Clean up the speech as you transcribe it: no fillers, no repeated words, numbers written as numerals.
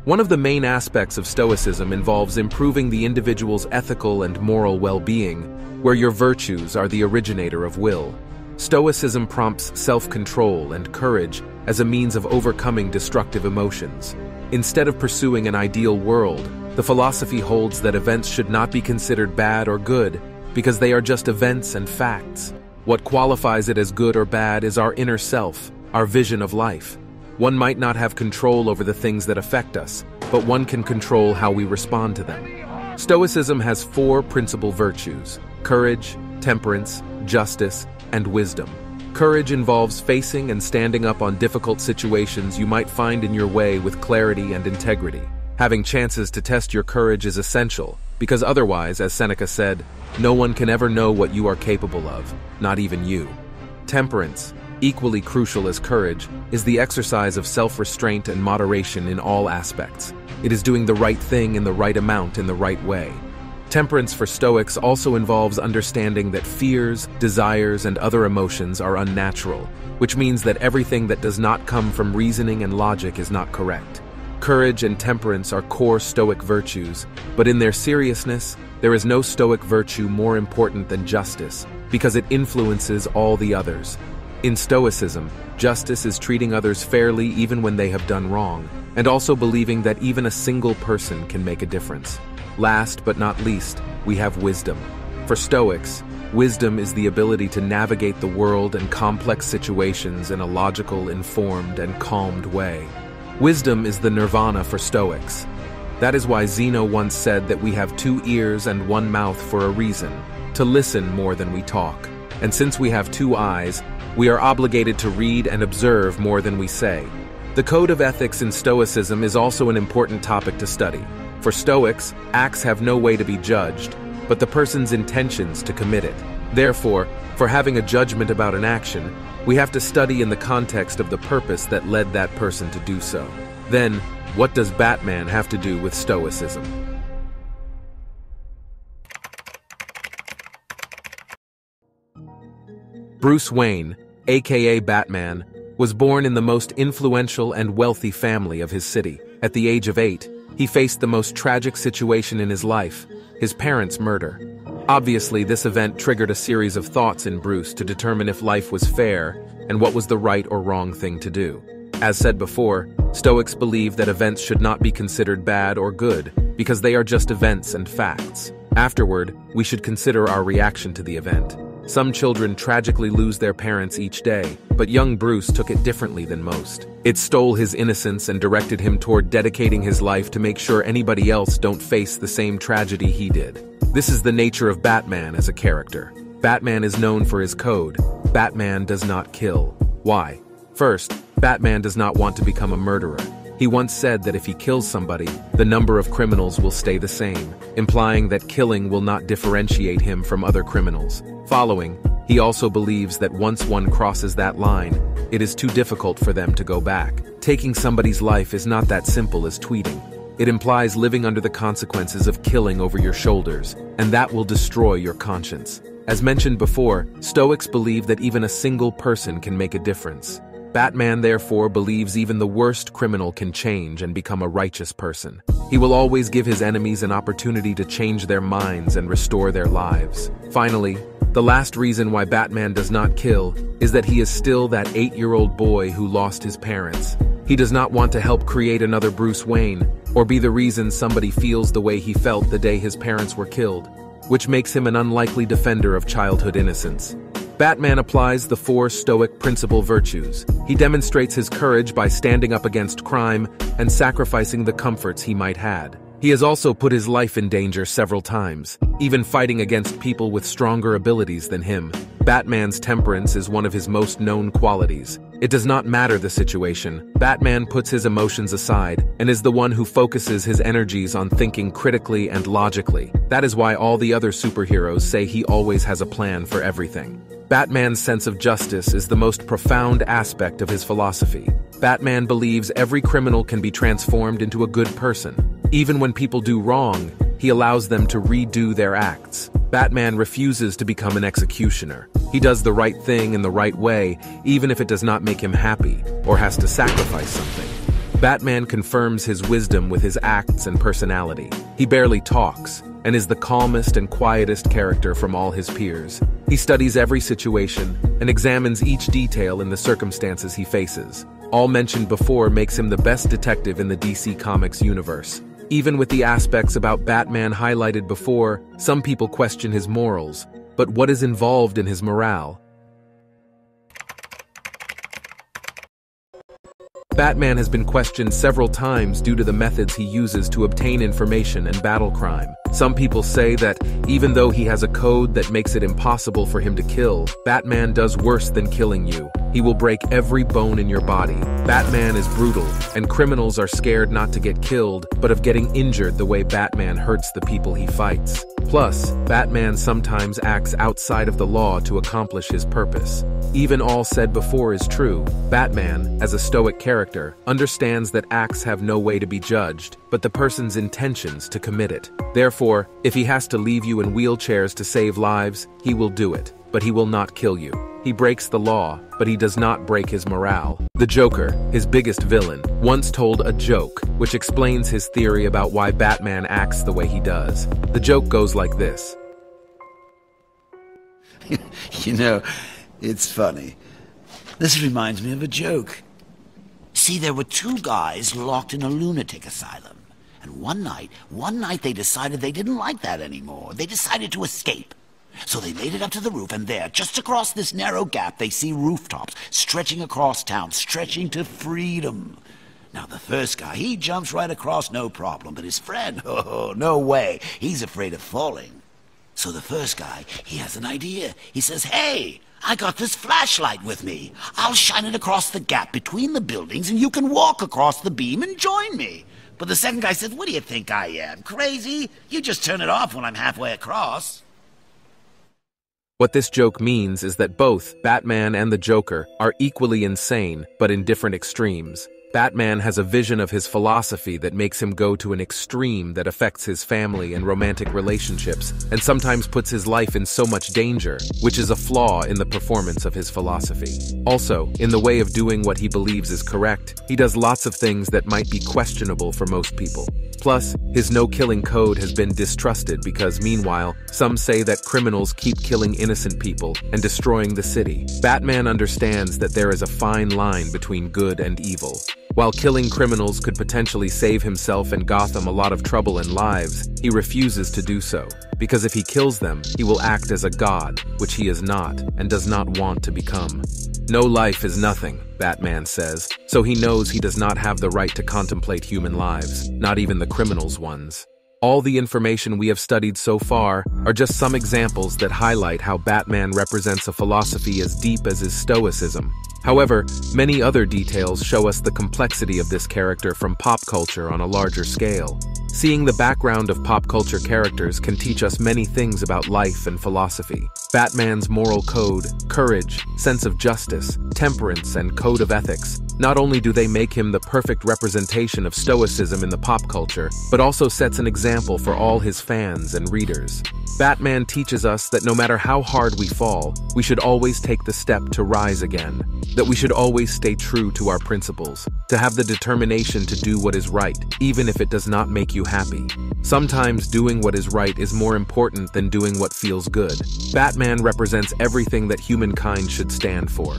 One of the main aspects of Stoicism involves improving the individual's ethical and moral well-being, where your virtues are the originator of will. Stoicism prompts self-control and courage as a means of overcoming destructive emotions. Instead of pursuing an ideal world, the philosophy holds that events should not be considered bad or good because they are just events and facts. What qualifies it as good or bad is our inner self, our vision of life. One might not have control over the things that affect us, but one can control how we respond to them. Stoicism has 4 principal virtues: courage, temperance, justice, and wisdom. Courage involves facing and standing up on difficult situations you might find in your way with clarity and integrity. Having chances to test your courage is essential, because otherwise, as Seneca said, no one can ever know what you are capable of, not even you. Temperance, equally crucial as courage, is the exercise of self-restraint and moderation in all aspects. It is doing the right thing in the right amount in the right way. Temperance for Stoics also involves understanding that fears, desires, and other emotions are unnatural, which means that everything that does not come from reasoning and logic is not correct. Courage and temperance are core Stoic virtues, but in their seriousness, there is no Stoic virtue more important than justice, because it influences all the others. In Stoicism, justice is treating others fairly even when they have done wrong, and also believing that even a single person can make a difference. Last but not least, we have wisdom. For Stoics, wisdom is the ability to navigate the world and complex situations in a logical, informed, and calmed way. Wisdom is the nirvana for Stoics. That is why Zeno once said that we have 2 ears and 1 mouth for a reason, to listen more than we talk. And since we have 2 eyes, we are obligated to read and observe more than we say. The code of ethics in Stoicism is also an important topic to study. For Stoics, acts have no way to be judged, but the person's intentions to commit it. Therefore, for having a judgment about an action, we have to study in the context of the purpose that led that person to do so. Then, what does Batman have to do with Stoicism? Bruce Wayne, aka Batman, was born in the most influential and wealthy family of his city. At the age of 8, he faced the most tragic situation in his life, his parents' murder. Obviously, this event triggered a series of thoughts in Bruce to determine if life was fair and what was the right or wrong thing to do. As said before, Stoics believe that events should not be considered bad or good because they are just events and facts. Afterward, we should consider our reaction to the event. Some children tragically lose their parents each day, but young Bruce took it differently than most. It stole his innocence and directed him toward dedicating his life to make sure anybody else don't face the same tragedy he did. This is the nature of Batman as a character. Batman is known for his code. Batman does not kill. Why? First, Batman does not want to become a murderer. He once said that if he kills somebody, the number of criminals will stay the same, implying that killing will not differentiate him from other criminals. Following, he also believes that once one crosses that line, it is too difficult for them to go back. Taking somebody's life is not that simple as tweeting. It implies living under the consequences of killing over your shoulders, and that will destroy your conscience. As mentioned before, Stoics believe that even a single person can make a difference. Batman, therefore, believes even the worst criminal can change and become a righteous person. He will always give his enemies an opportunity to change their minds and restore their lives. Finally, the last reason why Batman does not kill is that he is still that 8-year-old boy who lost his parents. He does not want to help create another Bruce Wayne, or be the reason somebody feels the way he felt the day his parents were killed, which makes him an unlikely defender of childhood innocence. Batman applies the 4 Stoic principal virtues. He demonstrates his courage by standing up against crime and sacrificing the comforts he might had. He has also put his life in danger several times, even fighting against people with stronger abilities than him. Batman's temperance is one of his most known qualities. It does not matter the situation. Batman puts his emotions aside and is the one who focuses his energies on thinking critically and logically. That is why all the other superheroes say he always has a plan for everything. Batman's sense of justice is the most profound aspect of his philosophy. Batman believes every criminal can be transformed into a good person. Even when people do wrong, he allows them to redo their acts. Batman refuses to become an executioner. He does the right thing in the right way, even if it does not make him happy or has to sacrifice something. Batman confirms his wisdom with his acts and personality. He barely talks, and is the calmest and quietest character from all his peers. He studies every situation and examines each detail in the circumstances he faces. All mentioned before makes him the best detective in the DC Comics universe. Even with the aspects about Batman highlighted before, some people question his morals. But what is involved in his morale? Batman has been questioned several times due to the methods he uses to obtain information and battle crime. Some people say that even though he has a code that makes it impossible for him to kill, Batman does worse than killing you. He will break every bone in your body. Batman is brutal, and criminals are scared not to get killed, but of getting injured the way Batman hurts the people he fights. Plus, Batman sometimes acts outside of the law to accomplish his purpose. Even all said before is true. Batman, as a Stoic character, understands that acts have no way to be judged, but the person's intentions to commit it. Therefore, if he has to leave you in wheelchairs to save lives, he will do it, but he will not kill you. He breaks the law, but he does not break his morale. The Joker, his biggest villain, once told a joke, which explains his theory about why Batman acts the way he does. The joke goes like this. You know, it's funny. This reminds me of a joke. See, there were two guys locked in a lunatic asylum. And one night they decided they didn't like that anymore. They decided to escape. So they made it up to the roof, and there, just across this narrow gap, they see rooftops stretching across town, stretching to freedom. Now, the first guy, he jumps right across, no problem. But his friend, oh, no way. He's afraid of falling. So the first guy, he has an idea. He says, hey, I got this flashlight with me. I'll shine it across the gap between the buildings, and you can walk across the beam and join me. But the second guy says, what do you think I am, crazy? You just turn it off when I'm halfway across. What this joke means is that both Batman and the Joker are equally insane, but in different extremes. Batman has a vision of his philosophy that makes him go to an extreme that affects his family and romantic relationships, and sometimes puts his life in so much danger, which is a flaw in the performance of his philosophy. Also, in the way of doing what he believes is correct, he does lots of things that might be questionable for most people. Plus, his no-killing code has been distrusted because, meanwhile, some say that criminals keep killing innocent people and destroying the city. Batman understands that there is a fine line between good and evil. While killing criminals could potentially save himself and Gotham a lot of trouble and lives, he refuses to do so. Because if he kills them, he will act as a god, which he is not and does not want to become. No life is nothing, Batman says, so he knows he does not have the right to contemplate human lives, not even the criminals' ones. All the information we have studied so far are just some examples that highlight how Batman represents a philosophy as deep as is Stoicism. However, many other details show us the complexity of this character from pop culture on a larger scale. Seeing the background of pop culture characters can teach us many things about life and philosophy. Batman's moral code, courage, sense of justice, temperance, and code of ethics. Not only do they make him the perfect representation of Stoicism in the pop culture, but also sets an example for all his fans and readers. Batman teaches us that no matter how hard we fall, we should always take the step to rise again. That we should always stay true to our principles, to have the determination to do what is right, even if it does not make you happy. Sometimes doing what is right is more important than doing what feels good. Batman represents everything that humankind should stand for.